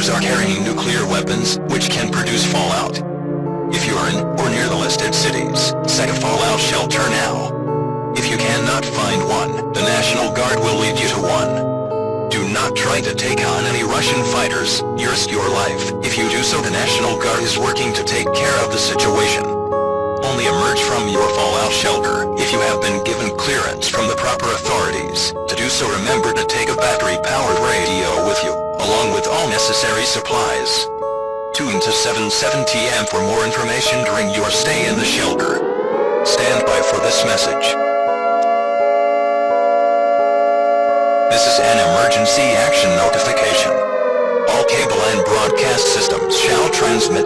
shelters are carrying nuclear weapons, which can produce fallout. If you are in or near the listed cities, set a fallout shelter now. If you cannot find one, the National Guard will lead you to one. Do not try to take on any Russian fighters, you risk your life. If you do so, the National Guard is working to take care of the situation. Only emerge from your fallout shelter if you have been given clearance from the proper authorities. To do so, remember to take a battery-powered radio with you, along with all necessary supplies. Tune to 770 AM for more information during your stay in the shelter. Stand by for this message. This is an emergency action notification. All cable and broadcast systems shall transmit